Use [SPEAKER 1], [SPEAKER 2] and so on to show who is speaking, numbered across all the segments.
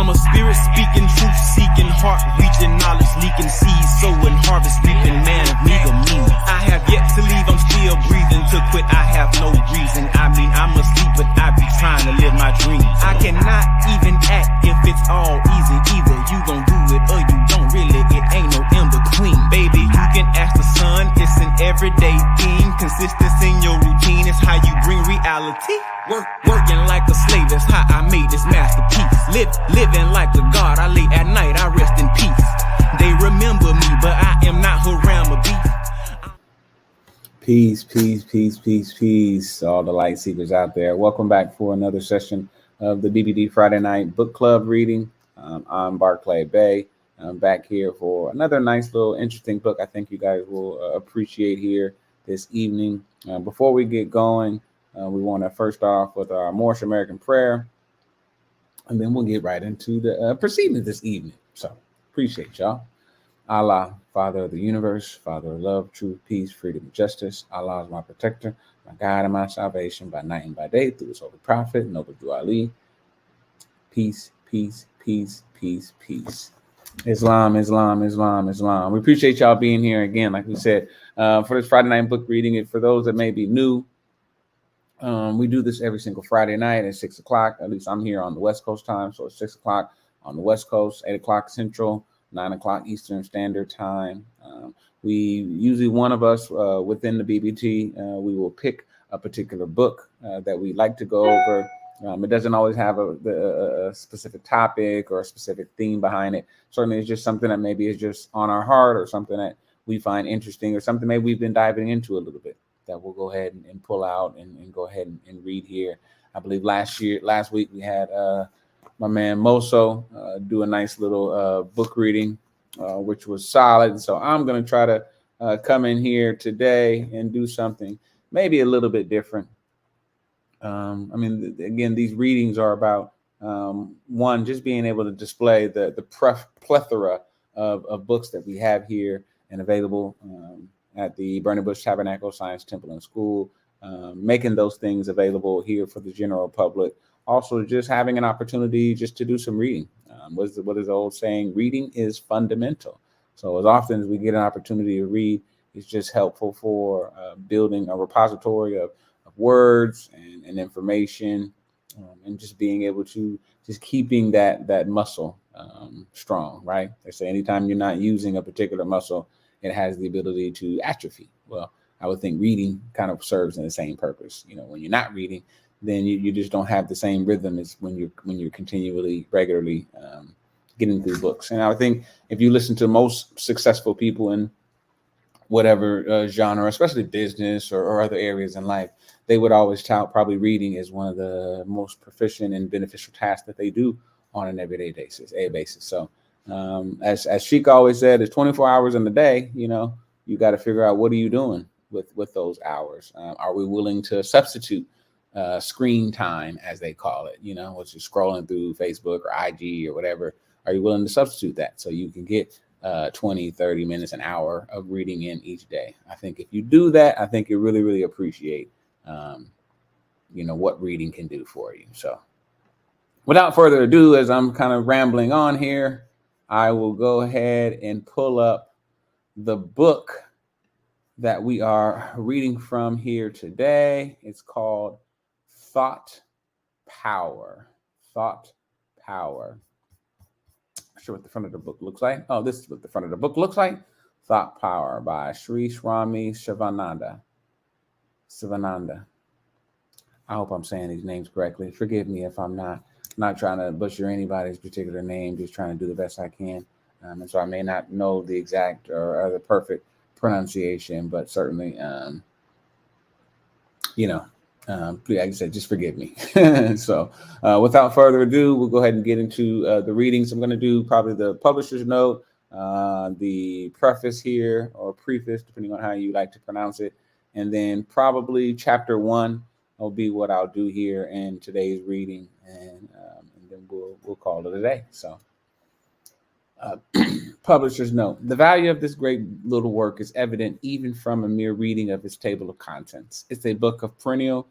[SPEAKER 1] I'm a spirit speaking, truth seeking, heart reaching, knowledge leaking, seeds sowing, harvest reaping, man of me to me. I have yet to leave, I'm still breathing. To quit, I have no reason. I mean, I'm asleep, but I be trying to live my dream. I cannot even act if it's all easy. Either you gon' do it or you don't really. It ain't no in between. Baby, you can ask the sun. It's an everyday theme. Consistency in your routine is how you bring reality. Working like a slave, that's how I made this masterpiece. Living like a god, I lay at night, I rest in peace. They remember me, but I am not Haram or beef.
[SPEAKER 2] Peace, peace, peace, peace, peace. All the light seekers out there. Welcome back for another session of the BBT Friday Night Book Club reading. I'm Barclay Bay. I'm back here for another nice little interesting book I think you guys will appreciate here this evening. Before we get going, we want to first off with our Moorish American prayer, and then we'll get right into the proceedings this evening. So appreciate y'all. Allah, Father of the universe, Father of love, truth, peace, freedom, and justice. Allah is my protector, my guide, and my salvation by night and by day through his holy prophet, Noble Ali. Peace, peace, peace, peace, peace. Islam, Islam, Islam, Islam. We appreciate y'all being here again, like we said, for this Friday night book reading. And for those that may be new, we do this every single Friday night at 6 o'clock. At least I'm here on the West Coast time, so it's 6 o'clock on the West Coast, 8 o'clock Central, 9 o'clock Eastern Standard Time. We usually, one of us within the BBT, we will pick a particular book that we like to go over. It doesn't always have a specific topic or a specific theme behind it. Certainly it's just something that maybe is just on our heart, or something that we find interesting, or something maybe we've been diving into a little bit that we'll go ahead and pull out and go ahead and read here. I believe last week we had my man Moso do a nice little book reading, which was solid. And so I'm going to try to come in here today and do something maybe a little bit different. I mean, again, these readings are about one, just being able to display the plethora of books that we have here and available at the Burning Bush Tabernacle Science Temple and School, making those things available here for the general public. Also, just having an opportunity just to do some reading. What is the old saying? Reading is fundamental. So as often as we get an opportunity to read, it's just helpful for building a repository of words and information, and just being able to just keeping that muscle strong, right? They say anytime you're not using a particular muscle, it has the ability to atrophy. Well, I would think reading kind of serves in the same purpose. You know, when you're not reading, then you just don't have the same rhythm as when you're continually, regularly getting through books. And I would think if you listen to most successful people in whatever genre, especially business or other areas in life, they would always tout probably reading as one of the most proficient and beneficial tasks that they do on an everyday basis. So as Sheik always said, it's 24 hours in the day. You know, you got to figure out, what are you doing with those hours? Are we willing to substitute screen time, as they call it, you know, which is scrolling through Facebook or IG or whatever? Are you willing to substitute that so you can get 20, 30 minutes, an hour of reading in each day? I think if you do that, I think you really, really appreciate, what reading can do for you. So without further ado, as I'm kind of rambling on here, I will go ahead and pull up the book that we are reading from here today. It's called Thought Power. Thought Power. Not sure what the front of the book looks like. Oh, this is what the front of the book looks like. Thought Power by Sri Swami Shivananda. I hope I'm saying these names correctly. Forgive me if I'm not trying to butcher anybody's particular name, just trying to do the best I can. And so I may not know the exact or the perfect pronunciation, but certainly, like I said, just forgive me. So without further ado, we'll go ahead and get into the readings. I'm going to do probably the publisher's note, the preface here, or preface, depending on how you like to pronounce it. And then probably chapter 1 will be what I'll do here in today's reading. And then we'll call it a day. So publisher's note. The value of this great little work is evident even from a mere reading of its table of contents. It's a book of perennial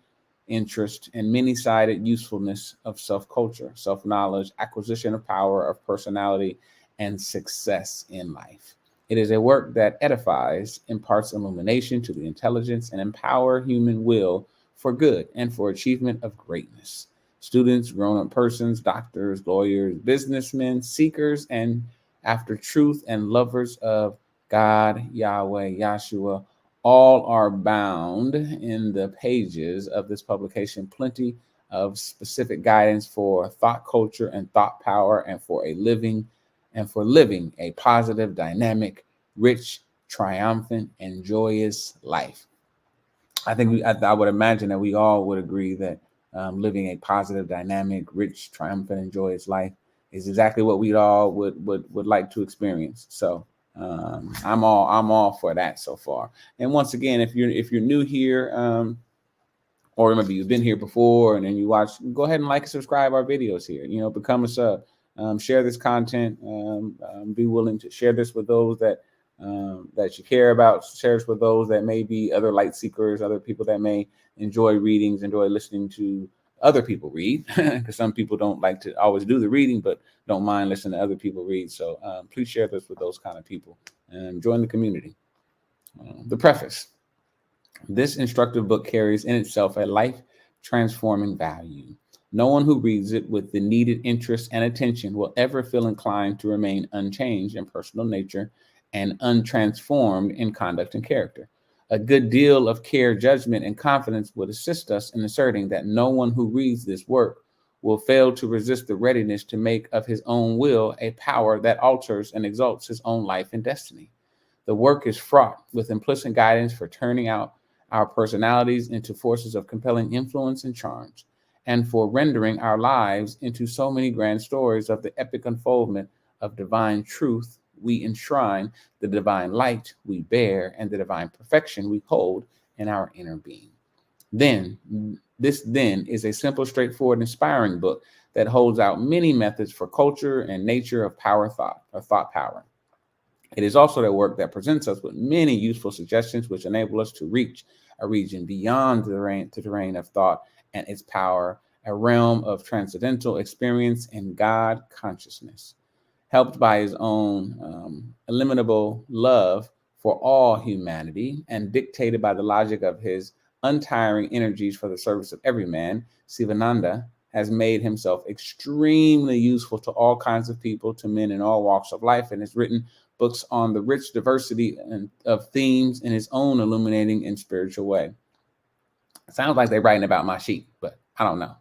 [SPEAKER 2] interest, and many-sided usefulness of self-culture, self-knowledge, acquisition of power, of personality, and success in life. It is a work that edifies, imparts illumination to the intelligence, and empower human will for good and for achievement of greatness. Students, grown-up persons, doctors, lawyers, businessmen, seekers, and after truth and lovers of God, Yahweh, Yahshua, all are bound in the pages of this publication. Plenty of specific guidance for thought culture and thought power, and for living a positive, dynamic, rich, triumphant, and joyous life. I would imagine that we all would agree that living a positive, dynamic, rich, triumphant, and joyous life is exactly what we all would like to experience. So I'm all for that so far. And once again, if you're new here, or maybe you've been here before and then you watch, go ahead and like and subscribe our videos here. Become a sub. Share this content. Be willing to share this with those that you care about. Share this with those that may be other light seekers, other people that may enjoy readings, enjoy listening to other people read, because some people don't like to always do the reading, but don't mind listening to other people read. So please share this with those kind of people and join the community. The preface. This instructive book carries in itself a life-transforming value. No one who reads it with the needed interest and attention will ever feel inclined to remain unchanged in personal nature and untransformed in conduct and character. A good deal of care, judgment, and confidence would assist us in asserting that no one who reads this work will fail to resist the readiness to make of his own will a power that alters and exalts his own life and destiny. The work is fraught with implicit guidance for turning out our personalities into forces of compelling influence and charms, and for rendering our lives into so many grand stories of the epic unfoldment of divine truth we enshrine, the divine light we bear, and the divine perfection we hold in our inner being. This is a simple, straightforward, inspiring book that holds out many methods for culture and nature of power thought, or thought power. It is also the work that presents us with many useful suggestions which enable us to reach a region beyond the terrain of thought and its power, a realm of transcendental experience in God consciousness. Helped by his own illimitable love for all humanity and dictated by the logic of his untiring energies for the service of every man, Sivananda has made himself extremely useful to all kinds of people, to men in all walks of life, and has written books on the rich diversity of themes in his own illuminating and spiritual way. It sounds like they're writing about my sheep, but I don't know.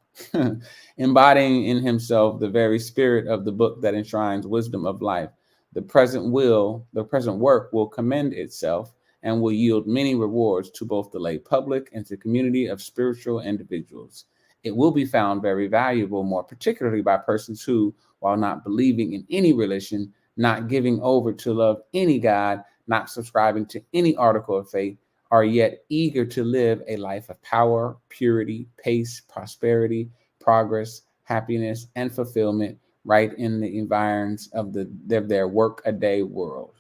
[SPEAKER 2] Embodying in himself the very spirit of the book that enshrines wisdom of life, the present work will commend itself and will yield many rewards to both the lay public and to the community of spiritual individuals. It will be found very valuable, more particularly by persons who, while not believing in any religion, not giving over to love any God, not subscribing to any article of faith, are yet eager to live a life of power, purity, peace, prosperity, progress, happiness, and fulfillment right in the environs of their work-a-day world.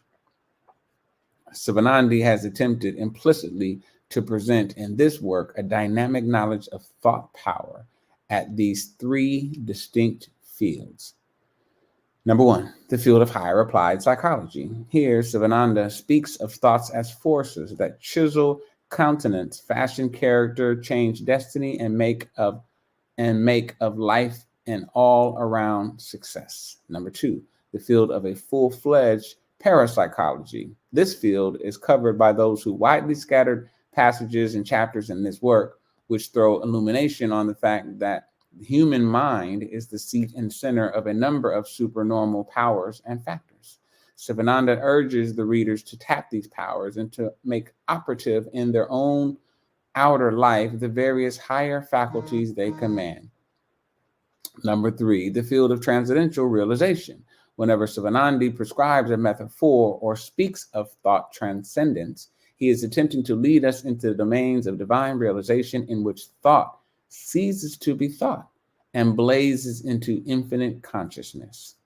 [SPEAKER 2] Sivanandi has attempted implicitly to present in this work a dynamic knowledge of thought power at these three distinct fields. Number one, the field of higher applied psychology. Here, Sivananda speaks of thoughts as forces that chisel countenance, fashion character, change destiny, and make of life an all-around success. Number two, the field of a full-fledged parapsychology. This field is covered by those who widely scattered passages and chapters in this work, which throw illumination on the fact that the human mind is the seat and center of a number of supernormal powers and factors. Sivananda urges the readers to tap these powers and to make operative in their own outer life the various higher faculties they command. Number three, the field of transcendental realization. Whenever Sivanandi prescribes a method for or speaks of thought transcendence, he is attempting to lead us into the domains of divine realization in which thought ceases to be thought and blazes into infinite consciousness.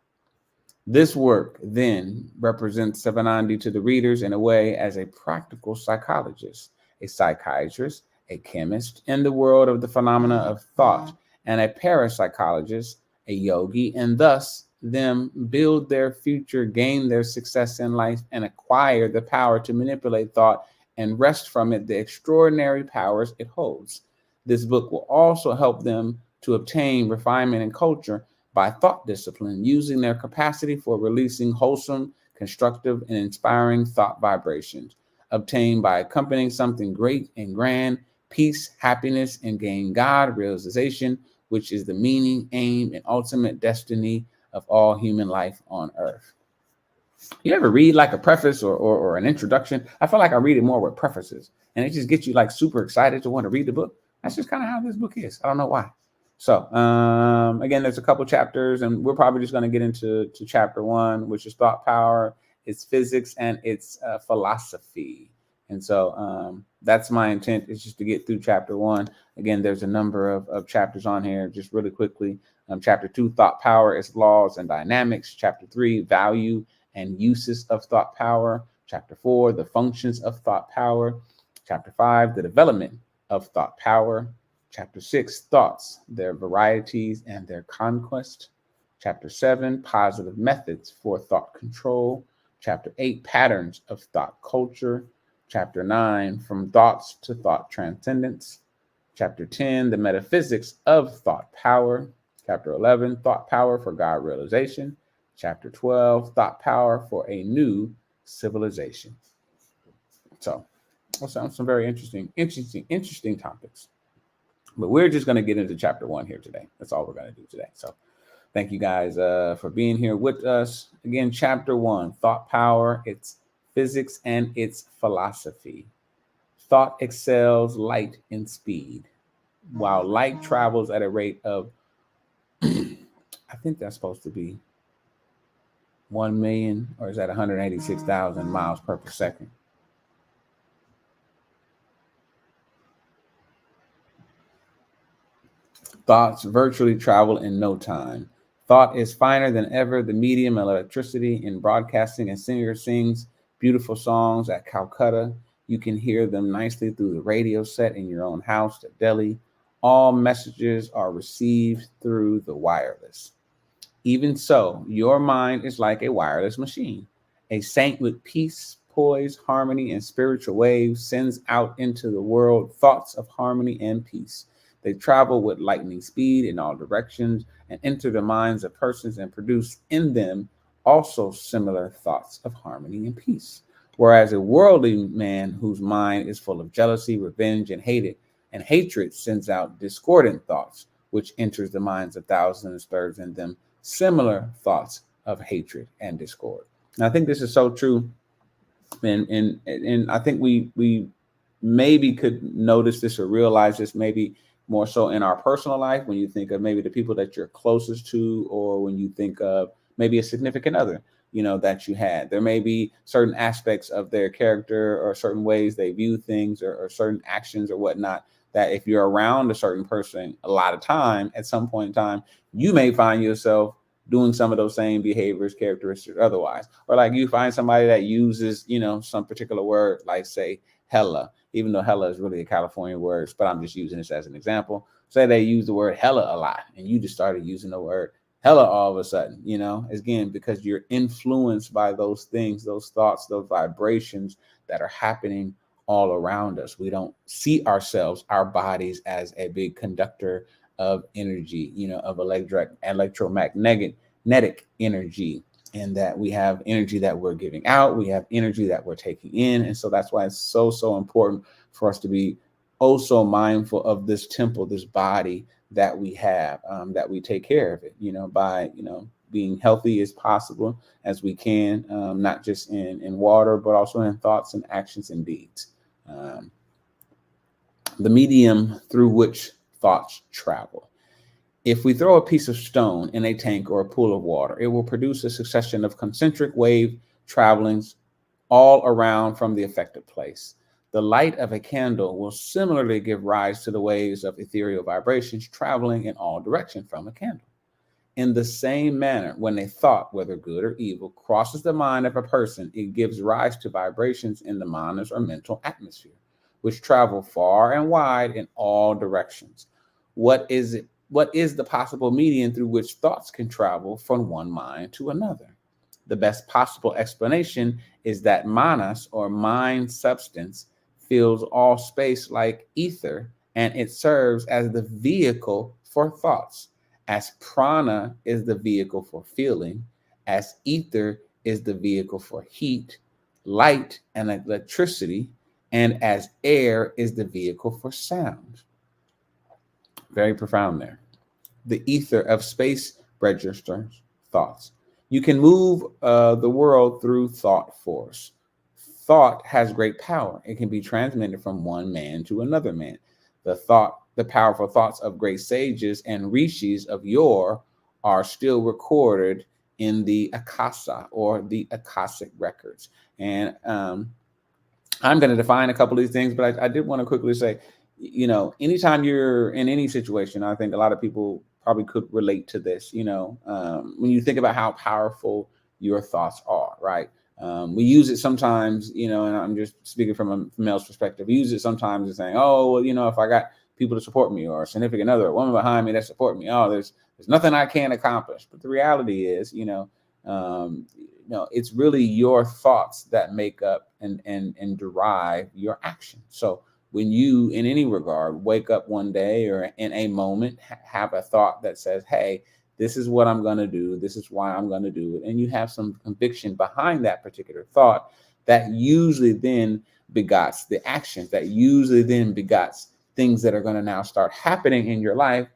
[SPEAKER 2] This work then represents Sivanandi to the readers in a way as a practical psychologist, a psychiatrist, a chemist in the world of the phenomena of thought, and a parapsychologist, a yogi, and thus them build their future, gain their success in life, and acquire the power to manipulate thought and wrest from it the extraordinary powers it holds. This book will also help them to obtain refinement and culture by thought discipline, using their capacity for releasing wholesome, constructive, and inspiring thought vibrations, obtained by accompanying something great and grand, peace, happiness, and gain God realization, which is the meaning, aim, and ultimate destiny of all human life on earth. You ever read like a preface or an introduction? I feel like I read it more with prefaces, and it just gets you like super excited to want to read the book. That's just kind of how this book is. I don't know why. So again, there's a couple chapters, and we're probably just going to get into chapter 1, which is thought power, its physics, and its philosophy. And so that's my intent, is just to get through chapter 1. Again, there's a number of chapters on here. Just really quickly, chapter 2, thought power, its laws and dynamics. Chapter 3, value and uses of thought power. Chapter 4, the functions of thought power. Chapter 5, the development of thought power. Chapter 6, thoughts, their varieties and their conquest. Chapter 7, positive methods for thought control. Chapter 8, patterns of thought culture. Chapter 9, from thoughts to thought transcendence. Chapter 10, the metaphysics of thought power. Chapter 11, thought power for God realization. Chapter 12, thought power for a new civilization. So, some very interesting topics. But we're just going to get into chapter 1 here today. That's all we're going to do today. So thank you guys for being here with us. Again, chapter 1, thought power, its physics, and its philosophy. Thought excels light in speed, while light travels at a rate of, I think that's supposed to be 1 million, or is that 186,000 miles per second? Thoughts virtually travel in no time. Thought is finer than ever. The medium of electricity in broadcasting. A singer sings beautiful songs at Calcutta. You can hear them nicely through the radio set in your own house at Delhi. All messages are received through the wireless. Even so, your mind is like a wireless machine. A saint with peace, poise, harmony, and spiritual waves sends out into the world thoughts of harmony and peace. They travel with lightning speed in all directions and enter the minds of persons and produce in them also similar thoughts of harmony and peace. Whereas a worldly man whose mind is full of jealousy, revenge, and hatred sends out discordant thoughts, which enters the minds of thousands and stirs in them similar thoughts of hatred and discord. And I think this is so true. And I think we maybe could notice this or realize this maybe more so in our personal life, when you think of maybe the people that you're closest to, or when you think of maybe a significant other, that you had. There may be certain aspects of their character or certain ways they view things, or certain actions or whatnot, that if you're around a certain person a lot of time, at some point in time, you may find yourself doing some of those same behaviors, characteristics, otherwise. Or like you find somebody that uses, some particular word, like say hella, even though hella is really a California word, but I'm just using this as an example. Say they use the word hella a lot, and you just started using the word hella all of a sudden, again, because you're influenced by those things, those thoughts, those vibrations that are happening all around us. We don't see ourselves, our bodies, as a big conductor of energy, of electromagnetic energy, and that we have energy that we're giving out, we have energy that we're taking in. And so that's why it's so important for us to be so mindful of this temple, this body that we have, that we take care of it, by, being healthy as possible as we can, not just in water, but also in thoughts and actions and deeds. The medium through which thoughts travel. If we throw a piece of stone in a tank or a pool of water, it will produce a succession of concentric wave travelings all around from the affected place. The light of a candle will similarly give rise to the waves of ethereal vibrations traveling in all directions from a candle. In the same manner, when a thought, whether good or evil, crosses the mind of a person, it gives rise to vibrations in the mind's or mental atmosphere. which travel far and wide in all directions. What is it? What is the possible medium through which thoughts can travel from one mind to another? The best possible explanation is that manas, or mind substance, fills all space like ether, and it serves as the vehicle for thoughts. As prana is the vehicle for feeling, as ether is the vehicle for heat, light, and electricity, and as air is the vehicle for sound. Very profound there. The ether of space registers thoughts. You can move the world through thought force. Thought has great power. It can be transmitted from one man to another man. The powerful thoughts of great sages and rishis of yore are still recorded in the Akasa, or the Akashic records. And I'm going to define a couple of these things, but I did want to quickly say, anytime you're in any situation, I think a lot of people probably could relate to this, when you think about how powerful your thoughts are, right? We use it sometimes, and I'm just speaking from a male's perspective. We use it sometimes as saying, oh, well, if I got people to support me, or a significant other, a woman behind me that support me, oh, there's nothing I can't accomplish. But the reality is, it's really your thoughts that make up and derive your action. So when you, in any regard, wake up one day or in a moment, have a thought that says, hey, this is what I'm going to do, this is why I'm going to do it, and you have some conviction behind that particular thought, that usually then begots the actions, that usually then begots things that are going to now start happening in your life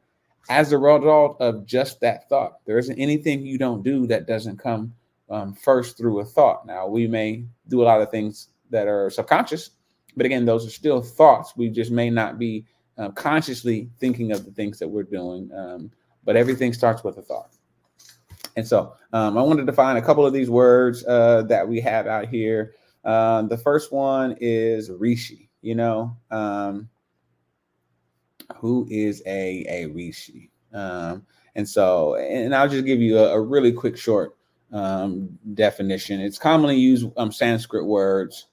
[SPEAKER 2] as a result of just that thought. There isn't anything you don't do that doesn't come first through a thought. Now, we may do a lot of things that are subconscious, but again, those are still thoughts. We just may not be consciously thinking of the things that we're doing, but everything starts with a thought. And so I wanted to find a couple of these words that we have out here. The first one is rishi. Who is a rishi? And I'll just give you a really quick short definition. It's commonly used Sanskrit words.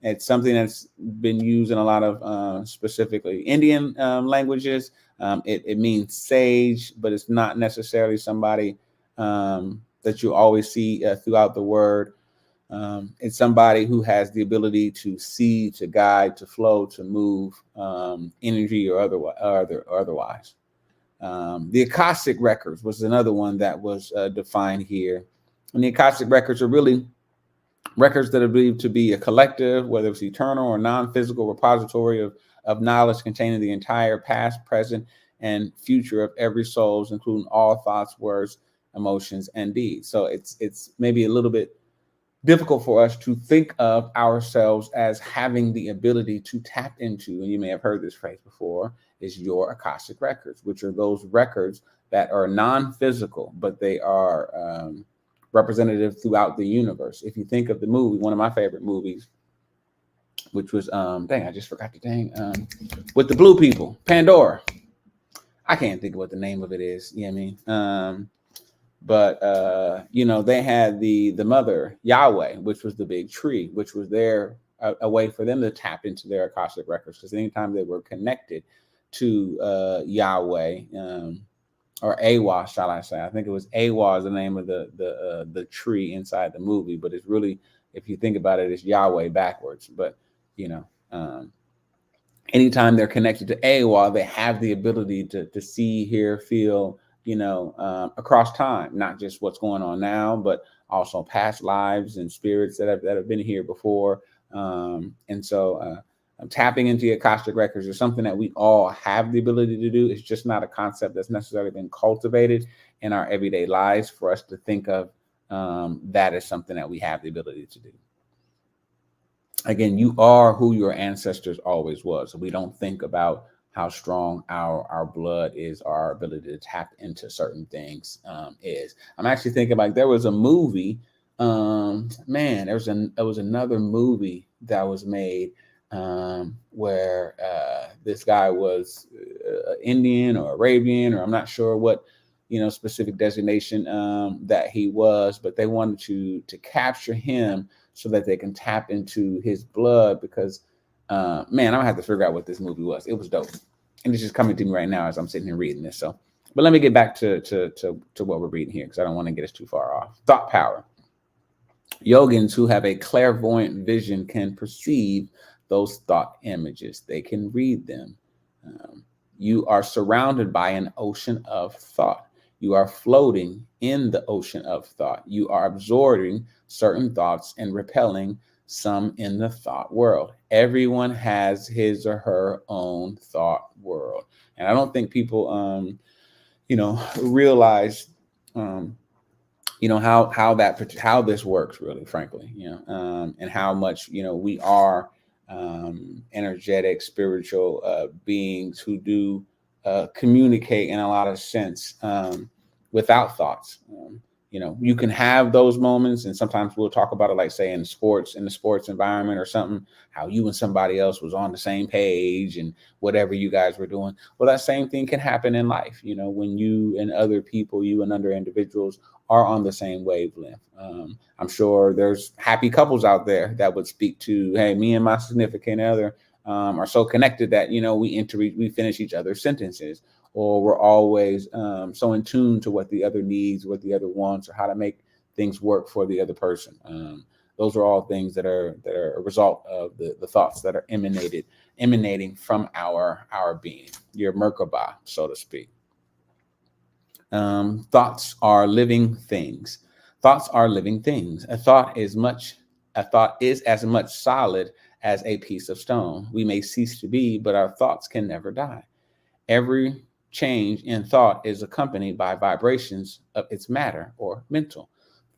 [SPEAKER 2] It's something that's been used in a lot of specifically Indian languages. It means sage, but it's not necessarily somebody that you always see throughout the word. It's somebody who has the ability to see, to guide, to flow, to move, energy or otherwise. The Akashic records was another one that was defined here. And the Akashic records are really records that are believed to be a collective, whether it's eternal or non-physical repository of knowledge containing the entire past, present, and future of every soul, including all thoughts, words, emotions, and deeds. So it's maybe a little bit difficult for us to think of ourselves as having the ability to tap into, and you may have heard this phrase before, is your Akashic records, which are those records that are non-physical, but they are representative throughout the universe. If you think of the movie, one of my favorite movies, which was I just forgot with the blue people, Pandora. I can't think of what the name of it is. You know what I mean? But they had the mother Yahweh, which was the big tree, which was a way for them to tap into their Akashic records, because anytime they were connected to Yahweh, or Awa, shall I say? I think it was Awa is the name of the tree inside the movie, but it's really, if you think about it, it's Yahweh backwards. But anytime they're connected to Awa, they have the ability to see, hear, feel, across time, not just what's going on now, but also past lives and spirits that have been here before. Tapping into the Akashic records is something that we all have the ability to do. It's just not a concept that's necessarily been cultivated in our everyday lives for us to think of that as something that we have the ability to do. Again, you are who your ancestors always was. So we don't think about how strong our blood is, our ability to tap into certain things is. I'm actually thinking like there was a movie, there was another movie that was made where this guy was Indian or Arabian, or I'm not sure what specific designation that he was, but they wanted to capture him so that they can tap into his blood, because Man, I'm gonna have to figure out what this movie was. It was dope, and it's just coming to me right now as I'm sitting here reading this. So, but let me get back to what we're reading here because I don't want to get us too far off. Thought power. Yogins who have a clairvoyant vision can perceive those thought images. They can read them. You are surrounded by an ocean of thought. You are floating in the ocean of thought. You are absorbing certain thoughts and repelling some in the thought world. Everyone has his or her own thought world. And I don't think people, realize, how this works really, frankly, and how much, we are energetic, spiritual beings who do communicate in a lot of sense without thoughts. You can have those moments, and sometimes we'll talk about it, like say in the sports environment or something, how you and somebody else was on the same page and whatever you guys were doing. Well, that same thing can happen in life, when you and other people, you and other individuals are on the same wavelength. I'm sure there's happy couples out there that would speak to, hey, me and my significant other are so connected that, we finish each other's sentences, or we're always so in tune to what the other needs, what the other wants, or how to make things work for the other person. Those are all things that are a result of the thoughts that are emanating from our being, your Merkaba, so to speak. Thoughts are living things. Thoughts are living things. A thought is as much solid as a piece of stone. We may cease to be, but our thoughts can never die. Every change in thought is accompanied by vibrations of its matter or mental.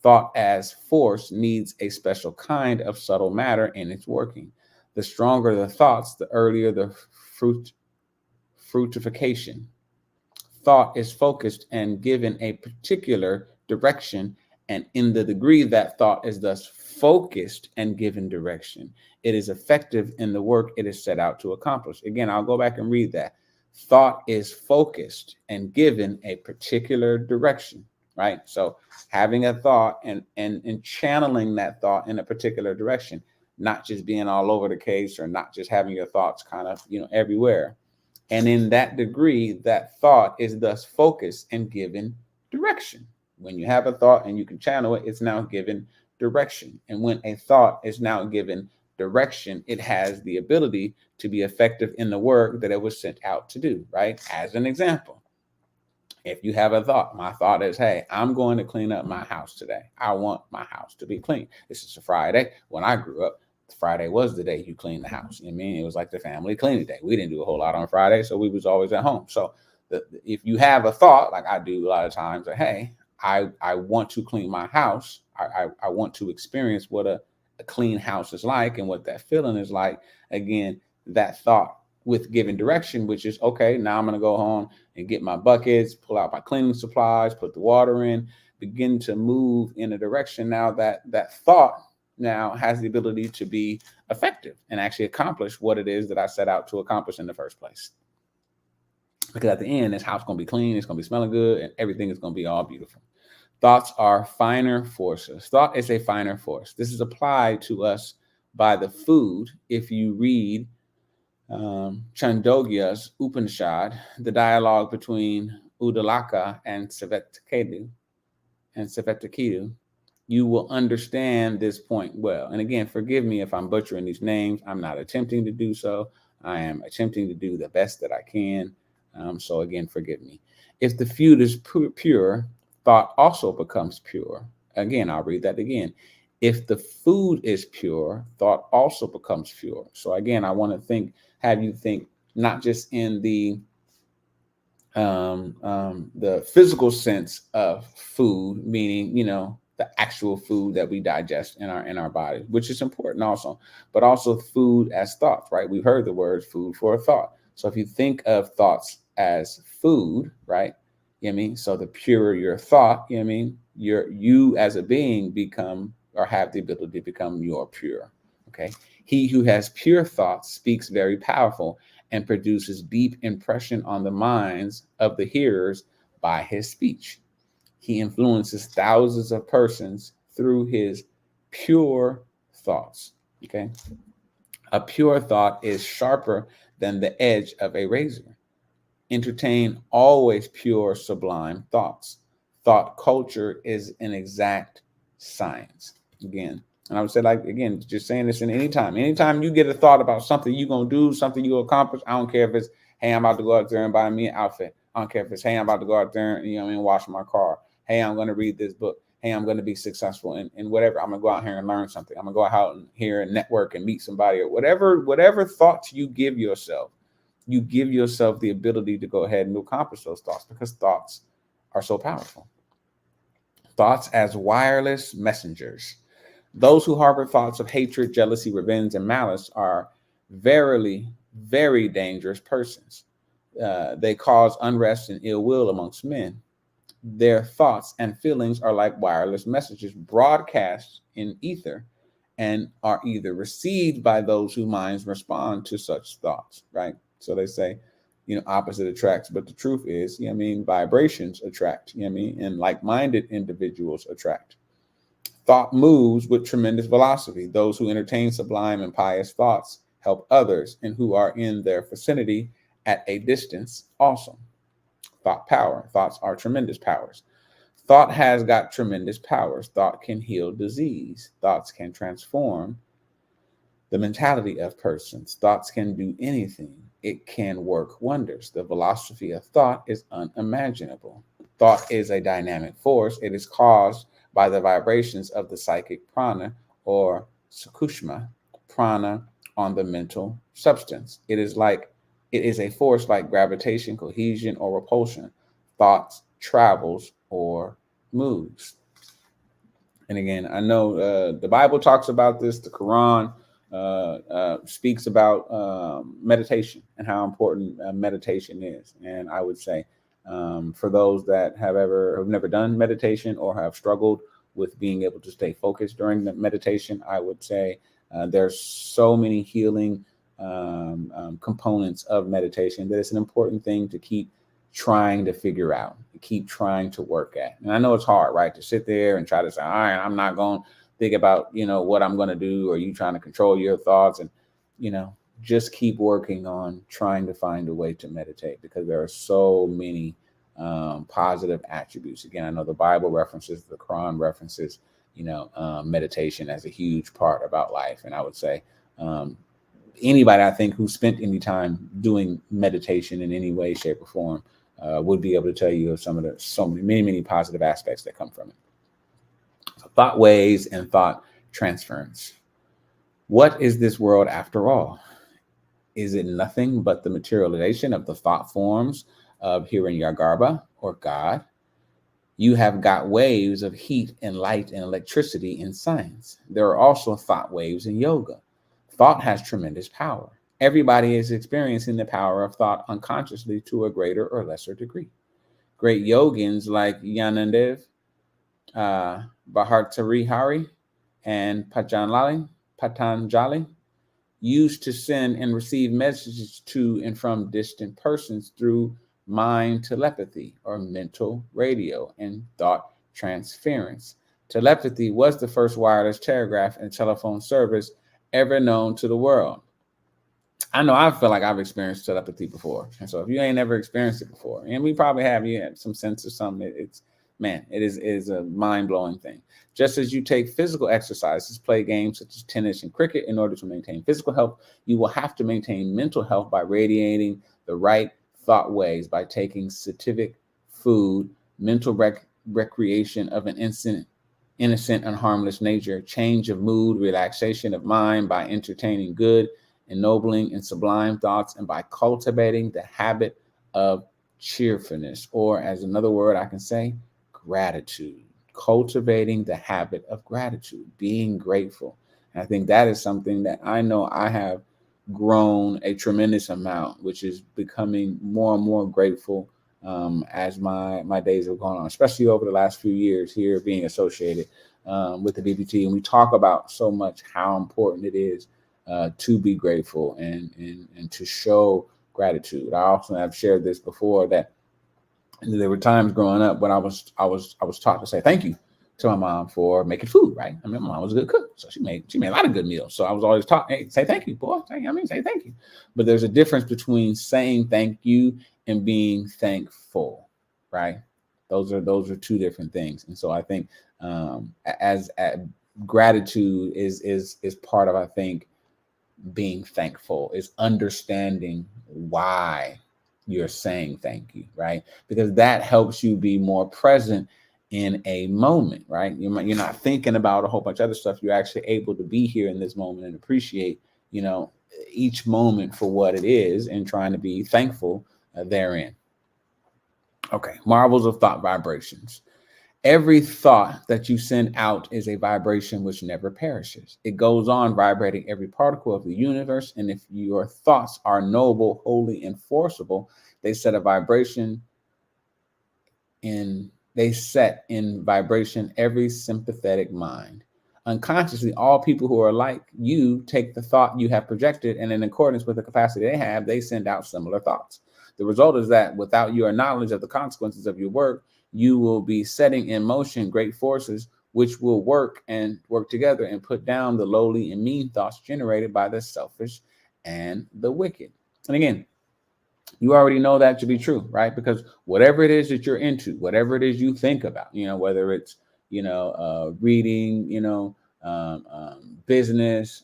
[SPEAKER 2] Thought as force needs a special kind of subtle matter in its working. The stronger the thoughts, the earlier the fruitification. Thought is focused and given a particular direction, and in the degree that thought is thus focused and given direction, it is effective in the work it is set out to accomplish. Again, I'll go back and read that. Thought is focused and given a particular direction, right? So having a thought and channeling that thought in a particular direction, not just being all over the case, or not just having your thoughts kind of, everywhere. And in that degree, that thought is thus focused and given direction. When you have a thought and you can channel it, it's now given direction. And when a thought is now given direction, it has the ability to be effective in the work that it was sent out to do, right? As an example, if you have a thought, my thought is, hey, I'm going to clean up my house today. I want my house to be clean. This is a Friday. When I grew up, Friday was the day you cleaned the house. I mean, it was like the family cleaning day. We didn't do a whole lot on Friday, so we was always at home. So if you have a thought, like I do a lot of times, that, hey, I want to clean my house. I want to experience what a clean house is like and what that feeling is like. Again, that thought with given direction, which is, okay, now I'm going to go home and get my buckets, pull out my cleaning supplies, put the water in, begin to move in a direction. Now that thought now has the ability to be effective and actually accomplish what it is that I set out to accomplish in the first place. Because at the end, this house is going to be clean, it's going to be smelling good, and everything is going to be all beautiful. Thoughts are finer forces. Thought is a finer force. This is applied to us by the food. If you read Chandogya's Upanishad, the dialogue between Uddalaka and Savetketu, you will understand this point well. And again, forgive me if I'm butchering these names. I'm not attempting to do so. I am attempting to do the best that I can. So again, forgive me. If the food is pure, thought also becomes pure. Again, I'll read that again. If the food is pure, thought also becomes pure. So again, I want to have you think not just in the physical sense of food, meaning, the actual food that we digest in our body, which is important also, but also food as thoughts, right? We've heard the word food for a thought. So if you think of thoughts as food, right? So the purer your thought, you as a being become, or have the ability to become, more pure. Okay. He who has pure thoughts speaks very powerful and produces deep impression on the minds of the hearers by his speech. He influences thousands of persons through his pure thoughts. Okay. A pure thought is sharper than the edge of a razor. Entertain always pure, sublime thoughts. Thought culture is an exact science. Again, and I would say, like, again, just saying this in anytime you get a thought about something you're going to do, something you'll accomplish, I don't care if it's, hey, I'm about to go out there and buy me an outfit. I don't care if it's, hey, I'm about to go out there and, wash my car. Hey, I'm going to read this book. Hey, I'm going to be successful in whatever. I'm going to go out here and learn something. I'm going to go out here and network and meet somebody, or whatever thoughts you give yourself the ability to go ahead and accomplish those thoughts, because thoughts are so powerful. Thoughts as wireless messengers. Those who harbor thoughts of hatred, jealousy, revenge, and malice are verily very dangerous persons. They cause unrest and ill will amongst men. Their thoughts and feelings are like wireless messages broadcast in ether and are either received by those whose minds respond to such thoughts, right? So they say, opposite attracts, but the truth is, vibrations attract, and like-minded individuals attract. Thought moves with tremendous velocity. Those who entertain sublime and pious thoughts help others and who are in their vicinity at a distance also. Thought power. Thoughts are tremendous powers. Thought has got tremendous powers. Thought can heal disease. Thoughts can transform the mentality of persons. Thoughts can do anything. It can work wonders. The velocity of thought is unimaginable. Thought is a dynamic force. It is caused by the vibrations of the psychic prana or sukushma prana on the mental substance. It is a force like gravitation, cohesion, or repulsion. Thoughts travels or moves. And again, I know the Bible talks about this. The Quran speaks about meditation and how important meditation is. And I would say, for those that have never done meditation or have struggled with being able to stay focused during the meditation, I would say there's so many healing components of meditation that it's an important thing to keep trying to figure out, keep trying to work at. And I know it's hard, right, to sit there and try to say, all right, I'm not going to think about, what I'm going to do, or you trying to control your thoughts, and, just keep working on trying to find a way to meditate, because there are so many positive attributes. Again, I know the Bible references, the Quran references, meditation as a huge part about life. And I would say anybody, I think, who spent any time doing meditation in any way, shape, or form would be able to tell you of many positive aspects that come from it. So thought waves and thought transference. What is this world after all? Is it nothing but the materialization of the thought forms of Hiranyagarbha, or God? You have got waves of heat and light and electricity in science. There are also thought waves in yoga. Thought has tremendous power. Everybody is experiencing the power of thought unconsciously to a greater or lesser degree. Great yogins like Yanadev, Bhartrihari, and Patanjali used to send and receive messages to and from distant persons through mind telepathy, or mental radio, and thought transference. Telepathy was the first wireless telegraph and telephone service ever known to the world. I know I feel like I've experienced telepathy before. And so if you ain't never experienced it before, and we probably have, some sense of something, it is a mind-blowing thing. Just as you take physical exercises, play games such as tennis and cricket in order to maintain physical health, you will have to maintain mental health by radiating the right thought waves, by taking sattvic food, mental recreation of an innocent and harmless nature, change of mood, relaxation of mind by entertaining good, ennobling, and sublime thoughts, and by cultivating the habit of cheerfulness, or as another word I can say, gratitude. Cultivating the habit of gratitude, being grateful. And I think that is something that I know I have grown a tremendous amount, which is becoming more and more grateful as my days have gone on, especially over the last few years here being associated with the BBT. And we talk about so much how important it is to be grateful and to show gratitude. I also have shared this before, that there were times growing up when I was taught to say thank you to my mom for making food, right? I mean, my mom was a good cook, so she made a lot of good meals. So I was always taught, hey, say thank you, boy. Say thank you. But there's a difference between saying thank you and being thankful, right? Those are two different things. And so I think as gratitude is part of, I think, being thankful, is understanding why you're saying thank you, right? Because that helps you be more present in a moment, right? You're not thinking about a whole bunch of other stuff. You're actually able to be here in this moment and appreciate, each moment for what it is, and trying to be thankful therein. Okay, marvels of thought vibrations. Every thought that you send out is a vibration which never perishes. It goes on vibrating every particle of the universe. And if your thoughts are noble, holy, and forcible, they set in vibration every sympathetic mind. Unconsciously, all people who are like you take the thought you have projected, and in accordance with the capacity they have, they send out similar thoughts. The result is that without your knowledge of the consequences of your work, you will be setting in motion great forces which will work together and put down the lowly and mean thoughts generated by the selfish and the wicked. And again, you already know that to be true, right? Because whatever it is that you're into, whatever it is you think about, whether it's, reading, business,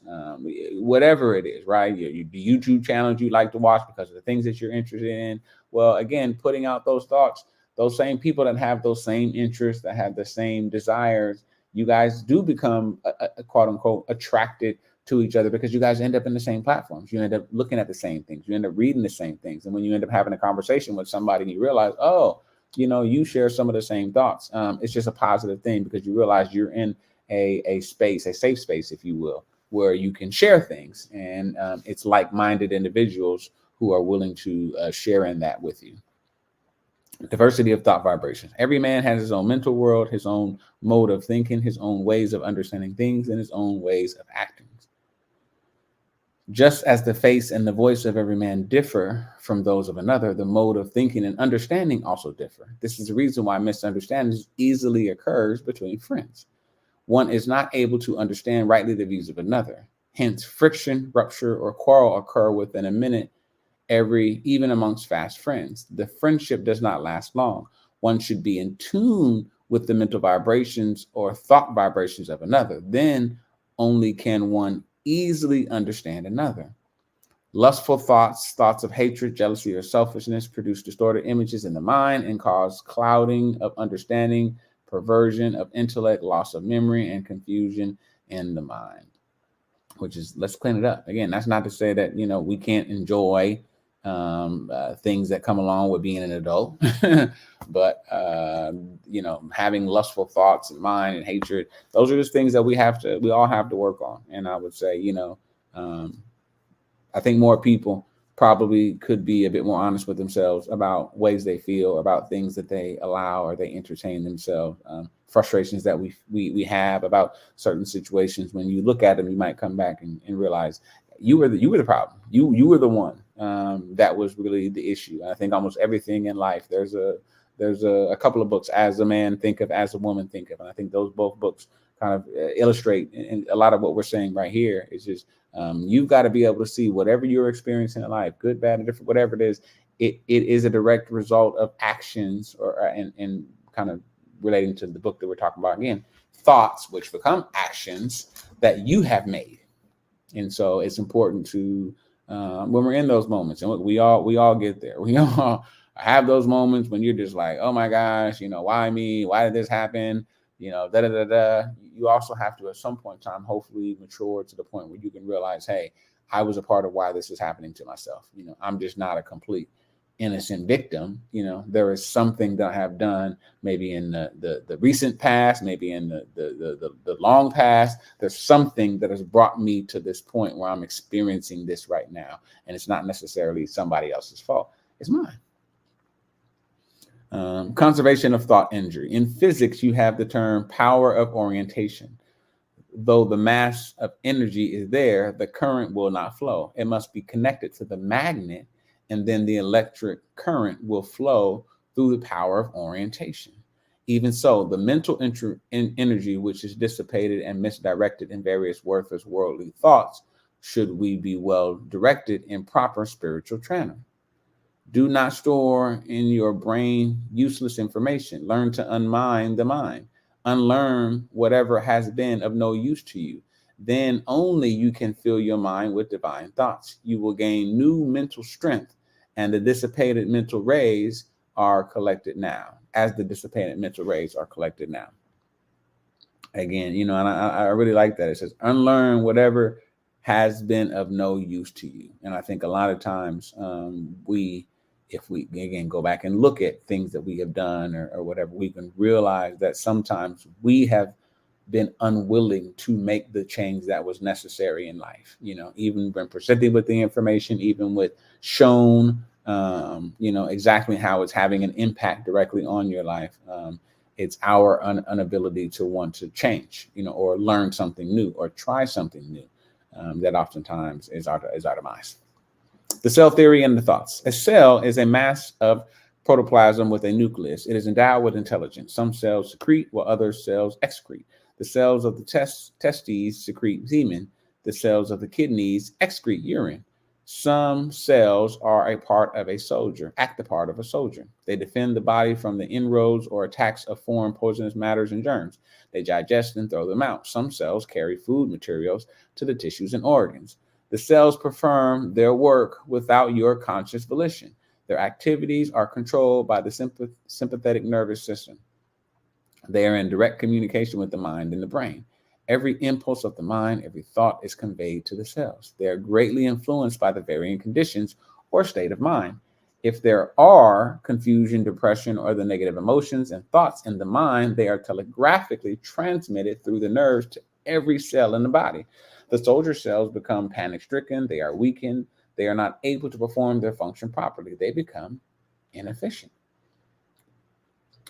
[SPEAKER 2] whatever it is, right? The YouTube channels you like to watch because of the things that you're interested in. Well, again, putting out those thoughts, those same people that have those same interests, that have the same desires, you guys do become a quote unquote attracted to each other, because you guys end up in the same platforms. You end up looking at the same things. You end up reading the same things. And when you end up having a conversation with somebody and you realize, oh, you share some of the same thoughts, it's just a positive thing, because you realize you're in a space, a safe space, if you will, where you can share things. And it's like-minded individuals who are willing to share in that with you. Diversity of thought vibrations. Every man has his own mental world, his own mode of thinking, his own ways of understanding things, and his own ways of acting. Just as the face and the voice of every man differ from those of another, the mode of thinking and understanding also differ. This is the reason why misunderstandings easily occurs between friends. One is not able to understand rightly the views of another. Hence, friction, rupture, or quarrel occur within a minute, even amongst fast friends. The friendship does not last long. One should be in tune with the mental vibrations or thought vibrations of another. Then only can one easily understand another. Lustful thoughts of hatred, jealousy, or selfishness produce distorted images in the mind and cause clouding of understanding, perversion of intellect, loss of memory, and confusion in the mind. Which is, let's clean it up. Again, that's not to say that, we can't enjoy things that come along with being an adult, but having lustful thoughts in mind and hatred, those are just things that we all have to work on. And I would say, I think more people probably could be a bit more honest with themselves about ways they feel, about things that they allow or they entertain themselves, frustrations that we have about certain situations. When you look at them, you might come back and realize you were the problem. You were the one that was really the issue. I think almost everything in life, there's a couple of books, As a Man Thinketh, As a Woman Thinketh, and I think those both books kind of illustrate, and a lot of what we're saying right here is just you've got to be able to see whatever you're experiencing in life, good, bad, and different, whatever it is, it is a direct result of actions, and kind of relating to the book that we're talking about again, thoughts which become actions that you have made. And so it's important to when we're in those moments, and we all get there. We all have those moments when you're just like, oh my gosh, why me? Why did this happen? You also have to, at some point in time, hopefully mature to the point where you can realize, hey, I was a part of why this is happening to myself. I'm just not a complete innocent victim. There is something that I have done, maybe in the recent past, maybe in the long past. There's something that has brought me to this point where I'm experiencing this right now. And it's not necessarily somebody else's fault. It's mine. Conservation of thought energy. In physics, you have the term power of orientation. Though the mass of energy is there, the current will not flow. It must be connected to the magnet, and then the electric current will flow through the power of orientation. Even so, the mental energy which is dissipated and misdirected in various worthless worldly thoughts should we be well directed in proper spiritual channel. Do not store in your brain useless information. Learn to unmind the mind. Unlearn whatever has been of no use to you. Then only you can fill your mind with divine thoughts. You will gain new mental strength, and the dissipated mental rays are collected now, as the dissipated mental rays are collected now. Again, and I really like that. It says, unlearn whatever has been of no use to you. And I think a lot of times if we again go back and look at things that we have done or whatever, we can realize that sometimes we have been unwilling to make the change that was necessary in life. Even when presented with the information, even with shown, exactly how it's having an impact directly on your life. It's our inability to want to change, or learn something new or try something new. That oftentimes is our demise. The cell theory and the thoughts. A cell is a mass of protoplasm with a nucleus. It is endowed with intelligence. Some cells secrete while other cells excrete. The cells of the testes secrete semen. The cells of the kidneys excrete urine. Some cells are a part of a soldier, act the part of a soldier. They defend the body from the inroads or attacks of foreign poisonous matters and germs. They digest and throw them out. Some cells carry food materials to the tissues and organs. The cells perform their work without your conscious volition. Their activities are controlled by the sympathetic nervous system. They are in direct communication with the mind and the brain. Every impulse of the mind, every thought is conveyed to the cells. They are greatly influenced by the varying conditions or state of mind. If there are confusion, depression, or the negative emotions and thoughts in the mind, they are telegraphically transmitted through the nerves to every cell in the body. The soldier cells become panic-stricken. They are weakened. They are not able to perform their function properly. They become inefficient.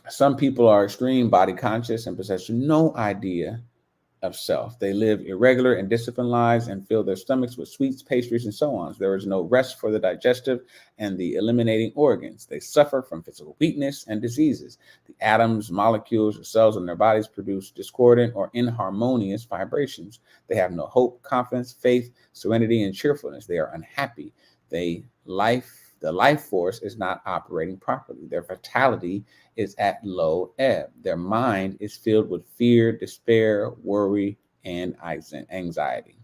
[SPEAKER 2] Some people are extreme body conscious and possess no idea of self. They live irregular and disciplined lives and fill their stomachs with sweets, pastries, and so on. There is no rest for the digestive and the eliminating organs. They suffer from physical weakness and diseases. The atoms, molecules, or cells in their bodies produce discordant or inharmonious vibrations. They have no hope, confidence, faith, serenity, and cheerfulness. They are unhappy. The life force is not operating properly. Their vitality is at low ebb. Their mind is filled with fear, despair, worry, and anxiety.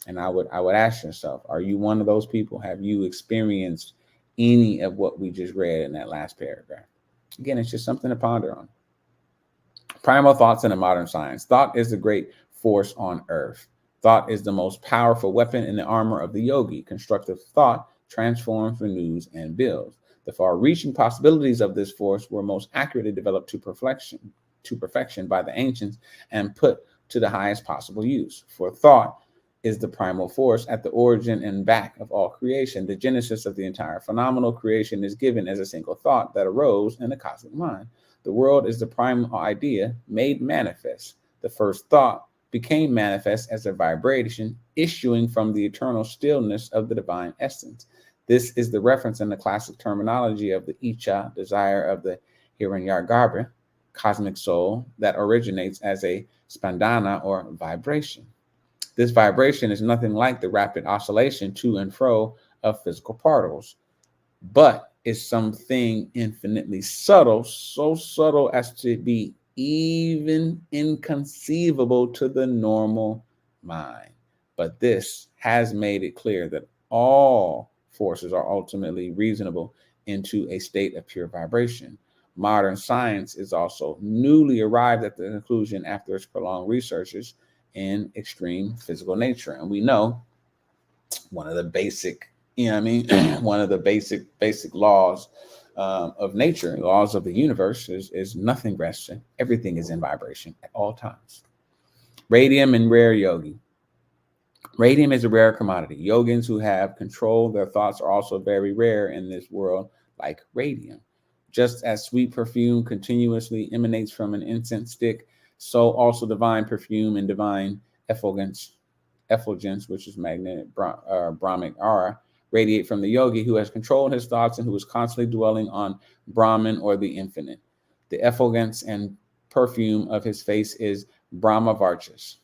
[SPEAKER 2] And I would ask yourself, are you one of those people? Have you experienced any of what we just read in that last paragraph? Again, it's just something to ponder on. Primal thoughts in a modern science. Thought is the great force on earth. Thought is the most powerful weapon in the armor of the yogi. Constructive thought transforms, renews, and builds. The far-reaching possibilities of this force were most accurately developed to perfection by the ancients and put to the highest possible use. For thought is the primal force at the origin and back of all creation. The genesis of the entire phenomenal creation is given as a single thought that arose in the cosmic mind. The world is the primal idea made manifest. The first thought became manifest as a vibration issuing from the eternal stillness of the divine essence. This is the reference in the classic terminology of the Icha, desire of the Hiranyagarbha, cosmic soul, that originates as a spandana or vibration. This vibration is nothing like the rapid oscillation to and fro of physical particles, but is something infinitely subtle, so subtle as to be even inconceivable to the normal mind. But this has made it clear that all forces are ultimately reasonable into a state of pure vibration. Modern science is also newly arrived at the conclusion after its prolonged researches in extreme physical nature. And we know one of the basic, one of the basic laws of nature, laws of the universe is nothing rests. Everything is in vibration at all times. Radium and rare yogi. Radium is a rare commodity. Yogins who have controlled their thoughts are also very rare in this world, like radium. Just as sweet perfume continuously emanates from an incense stick, so also divine perfume and divine effulgence, which is magnetic Brahmic aura, radiate from the yogi who has controlled his thoughts and who is constantly dwelling on Brahman or the infinite. The effulgence and perfume of his face is Brahma Varchas.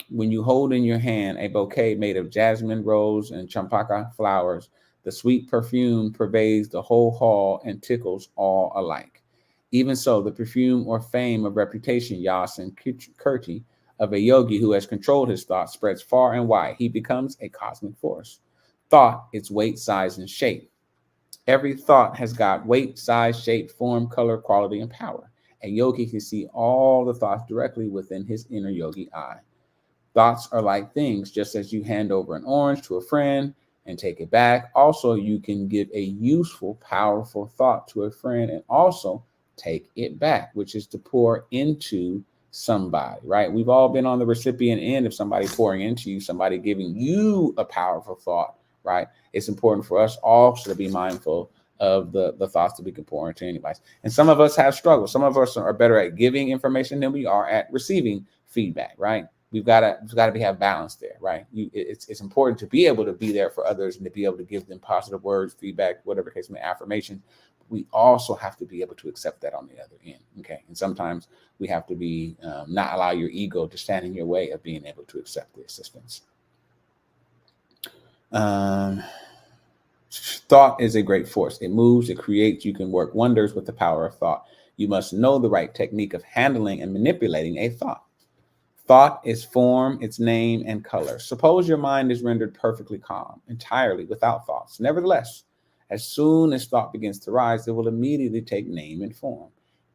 [SPEAKER 2] When you hold in your hand a bouquet made of jasmine, rose, and champaka flowers, the sweet perfume pervades the whole hall and tickles all alike. Even so, the perfume or fame of reputation, yas and kirti, of a yogi who has controlled his thoughts spreads far and wide. He becomes a cosmic force. Thought, its weight, size, and shape. Every thought has got weight, size, shape, form, color, quality, and power. A yogi can see all the thoughts directly within his inner yogi eye. Thoughts are like things, just as you hand over an orange to a friend and take it back. Also, you can give a useful, powerful thought to a friend and also take it back, which is to pour into somebody, right? We've all been on the recipient end of somebody pouring into you, somebody giving you a powerful thought, right? It's important for us also to be mindful of the thoughts that we can pour into anybody. And some of us have struggles. Some of us are better at giving information than we are at receiving feedback, right? We've got to have balance there, right? It's important to be able to be there for others and to be able to give them positive words, feedback, whatever case may, affirmation. We also have to be able to accept that on the other end, okay? And sometimes we have to be not allow your ego to stand in your way of being able to accept the assistance. Thought is a great force. It moves, it creates. You can work wonders with the power of thought. You must know the right technique of handling and manipulating a thought. Thought is form, its name, and color. Suppose your mind is rendered perfectly calm, entirely without thoughts. Nevertheless, as soon as thought begins to rise, it will immediately take name and form.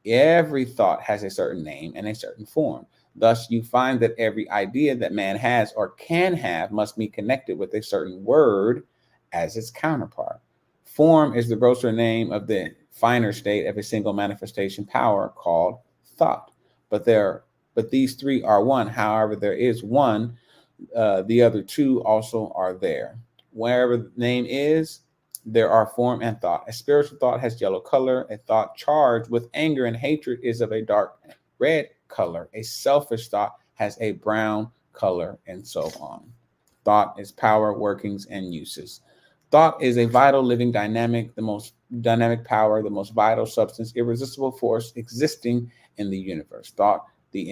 [SPEAKER 2] Every thought has a certain name and a certain form. Thus, you find that every idea that man has or can have must be connected with a certain word as its counterpart. Form is the grosser name of the finer state of a single manifestation power called thought. But these three are one. However, there is one. The other two also are there. Wherever the name is, there are form and thought. A spiritual thought has yellow color. A thought charged with anger and hatred is of a dark red color. A selfish thought has a brown color, and so on. Thought is power, workings, and uses. Thought is a vital, living, dynamic, the most dynamic power, the most vital substance, irresistible force existing in the universe. Through the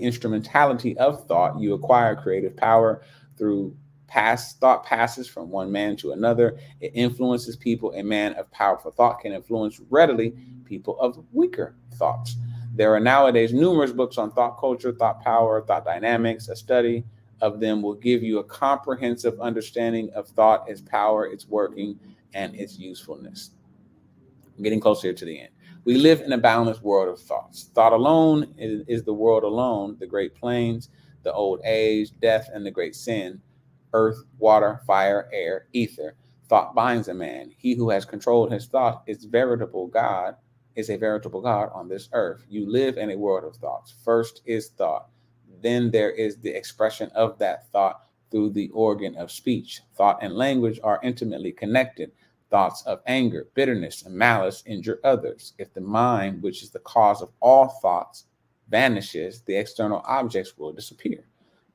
[SPEAKER 2] instrumentality of thought, you acquire creative power. Through thought passes from one man to another. It influences people. A man of powerful thought can influence readily people of weaker thoughts. There are nowadays numerous books on thought culture, thought power, thought dynamics. A study of them will give you a comprehensive understanding of thought, its power, its working, and its usefulness. I'm getting closer to the end. We live in a boundless world of thoughts. Thought alone is the world alone, the great plains, the old age, death, and the great sin, earth, water, fire, air, ether. Thought binds a man. He who has controlled his thought is a veritable God on this earth. You live in a world of thoughts. First is thought. Then there is the expression of that thought through the organ of speech. Thought and language are intimately connected. Thoughts of anger, bitterness, and malice injure others. If the mind, which is the cause of all thoughts, vanishes, the external objects will disappear.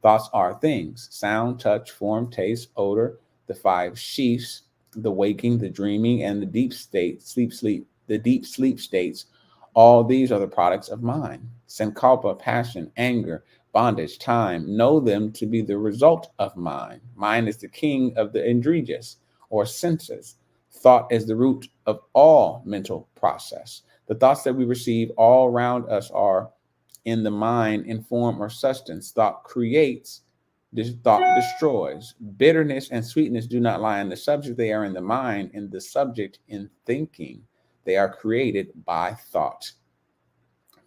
[SPEAKER 2] Thoughts are things: sound, touch, form, taste, odor, the five sheaths, the waking, the dreaming, and the deep sleep states. All these are the products of mind. Sankalpa, passion, anger, bondage, time, know them to be the result of mind. Mind is the king of the indriyas, or senses. Thought is the root of all mental process. The thoughts that we receive all around us are in the mind in form or substance. Thought creates, thought destroys. Bitterness and sweetness do not lie in the subject. They are in the mind, in the subject, in thinking. They are created by thought.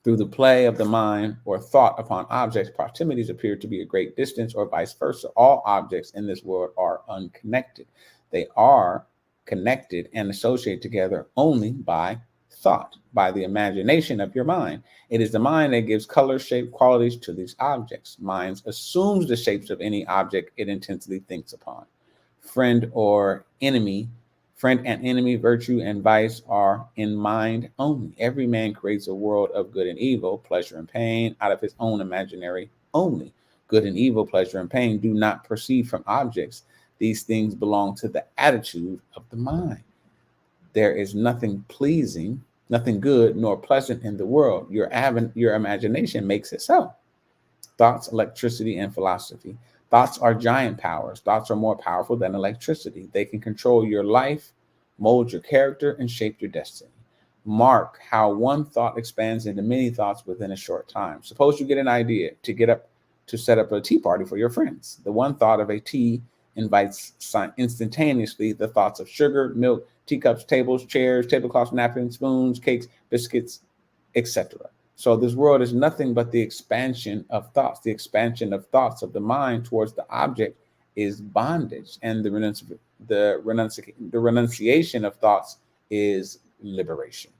[SPEAKER 2] Through the play of the mind or thought upon objects, proximities appear to be a great distance, or vice versa. All objects in this world are unconnected. They are connected and associated together only by thought, by the imagination of your mind. It is the mind that gives color, shape, qualities to these objects. Mind assumes the shapes of any object it intensely thinks upon. Friend and enemy, virtue and vice are in mind only. Every man creates a world of good and evil, pleasure and pain, out of his own imaginary only. Good and evil, pleasure and pain do not proceed from objects. These things belong to the attitude of the mind. There is nothing pleasing, nothing good nor pleasant in the world. Your imagination makes it so. Thoughts, electricity, and philosophy. Thoughts are giant powers. Thoughts are more powerful than electricity. They can control your life, mold your character, and shape your destiny. Mark how one thought expands into many thoughts within a short time. Suppose you get an idea to set up a tea party for your friends. The one thought of a tea invites instantaneously the thoughts of sugar, milk, teacups, tables, chairs, tablecloths, napkins, spoons, cakes, biscuits, etc. So this world is nothing but the expansion of thoughts. The expansion of thoughts of the mind towards the object is bondage, and the renunciation of thoughts is liberation.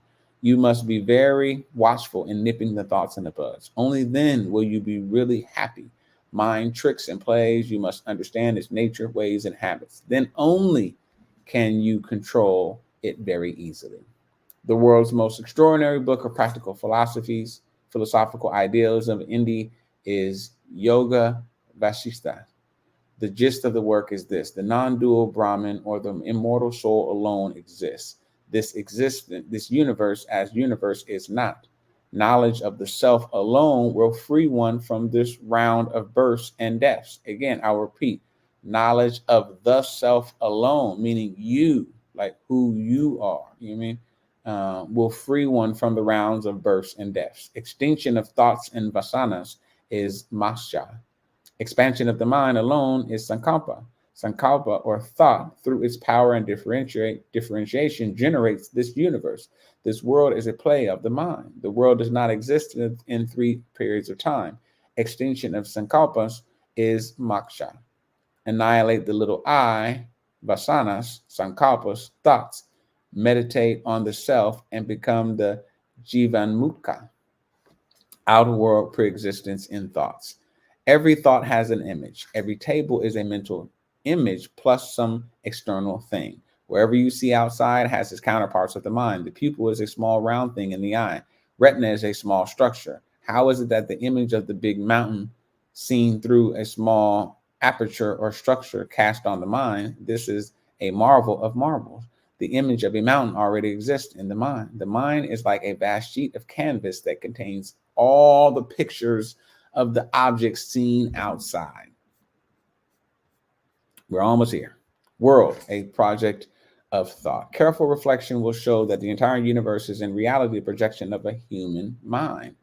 [SPEAKER 2] You must be very watchful in nipping the thoughts in the buds. Only then will you be really happy. Mind tricks and plays. You must understand its nature, ways, and habits. Then only can you control it very easily. The world's most extraordinary book of practical philosophical idealism of India is Yoga Vasistha. The gist of the work is this: the non-dual Brahman or the immortal soul alone exists. This universe as universe is not. Knowledge of the self alone will free one from this round of births and deaths. Again, I'll repeat: knowledge of the self alone, meaning you, like who you are. You know what I mean? Will free one from the rounds of births and deaths. Extinction of thoughts and vasanas is moksha. Expansion of the mind alone is sankalpa. Sankalpa, or thought, through its power and differentiation, generates this universe. This world is a play of the mind. The world does not exist in 3 periods of time. Extinction of sankalpas is moksha. Annihilate the little I, vasanas, sankalpas, thoughts. Meditate on the self and become the jivanmukta, outer world preexistence in thoughts. Every thought has an image. Every table is a mental image plus some external thing. Wherever you see outside has its counterparts of the mind. The pupil is a small round thing in the eye. Retina is a small structure. How is it that the image of the big mountain seen through a small aperture or structure cast on the mind? This is a marvel of marvels. The image of a mountain already exists in the mind. The mind is like a vast sheet of canvas that contains all the pictures of the objects seen outside. We're almost here. World, a project of thought. Careful reflection will show that the entire universe is in reality a projection of a human mind.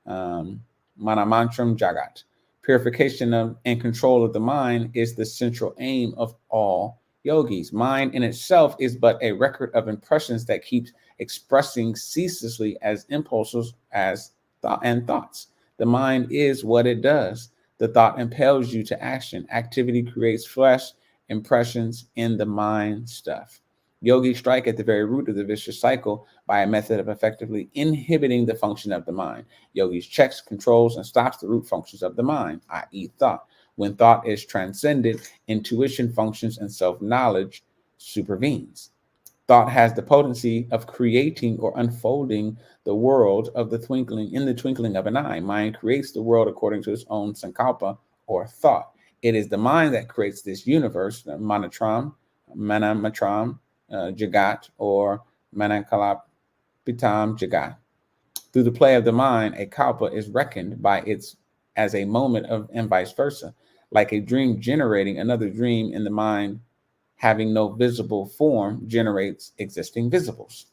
[SPEAKER 2] Manamantram Jagat. Purification of and control of the mind is the central aim of all yogis. Mind in itself is but a record of impressions that keeps expressing ceaselessly as impulses as thought and thoughts. The mind is what it does. The thought impels you to action. Activity creates flesh impressions in the mind stuff. Yogis strike at the very root of the vicious cycle by a method of effectively inhibiting the function of the mind. Yogis checks, controls, and stops the root functions of the mind, i.e. thought. When thought is transcended, intuition functions and self-knowledge supervenes. Thought has the potency of creating or unfolding the world of the twinkling of an eye. Mind creates the world according to its own sankalpa or thought. It is the mind that creates this universe, manatram, jagat, or manakalapitam jagat. Through the play of the mind, a kalpa is reckoned by its as a moment of and vice versa, like a dream generating another dream in the mind having no visible form generates existing visibles.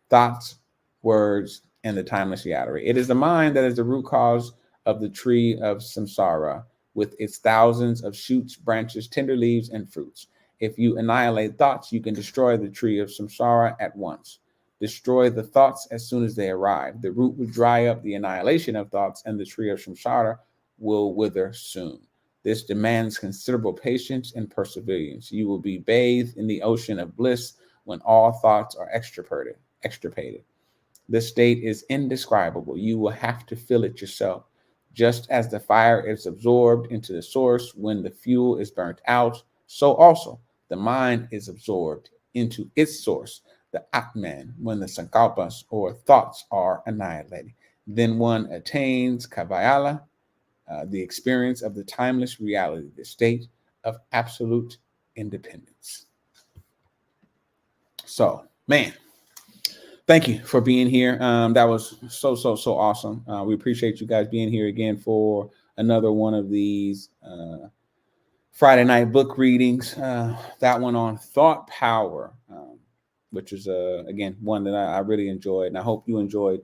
[SPEAKER 2] Thoughts, words, and the timeless reality. It is the mind that is the root cause of the tree of samsara, with its thousands of shoots, branches, tender leaves, and fruits. If you annihilate thoughts, you can destroy the tree of samsara at once. Destroy the thoughts as soon as they arrive. The root will dry up the annihilation of thoughts, and the tree of samsara will wither soon. This demands considerable patience and perseverance. You will be bathed in the ocean of bliss when all thoughts are extirpated. This state is indescribable. You will have to feel it yourself. Just as the fire is absorbed into the source when the fuel is burnt out, so also the mind is absorbed into its source, the Atman, when the sankalpas or thoughts are annihilated. Then one attains Kavaila, the experience of the timeless reality, the state of absolute independence. So Man, thank you for being here. That was so awesome. We appreciate you guys being here again for another one of these Friday night book readings. That one on thought power, which is again one that I really enjoyed, and I hope you enjoyed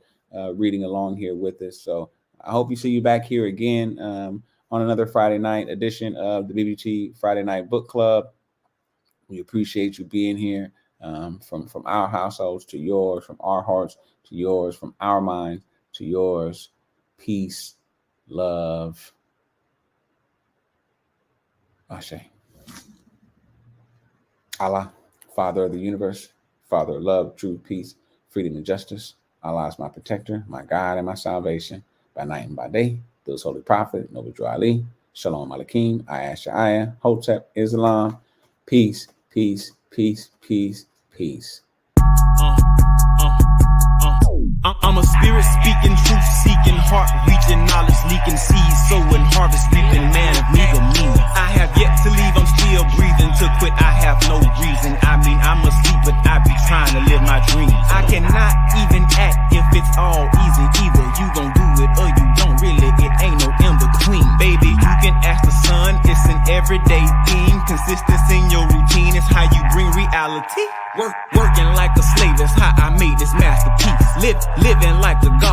[SPEAKER 2] reading along here with us. So I hope you see you back here again on another Friday night edition of the BBT Friday Night Book Club. We appreciate you being here. From our households to yours, from our hearts to yours, from our minds to yours. Peace, love, Ashe. Allah, Father of the universe, Father of love, truth, peace, freedom, and justice. Allah is my protector, my guide, and my salvation by night and by day. Through his holy prophet, Noble Drew Ali, Shalom Aleichem, Ayah, Hotep, Islam. Peace, peace, peace, peace, peace.
[SPEAKER 1] I'm a spirit speaking, truth seeking, heart reaching, knowledge leaking, seed sowing, harvest reaping, man of me to me. I have yet to leave, I'm still breathing. To quit, I have no reason. I mean, I'm asleep, but I be trying to live my dream. I cannot even act if it's all easy. Either you gon' do it or you don't really. It ain't no in between. Baby, you can ask the sun, it's an everyday theme. Consistency in your routine is how you bring reality. Working like a slave, that's how I made this masterpiece. Living like a god.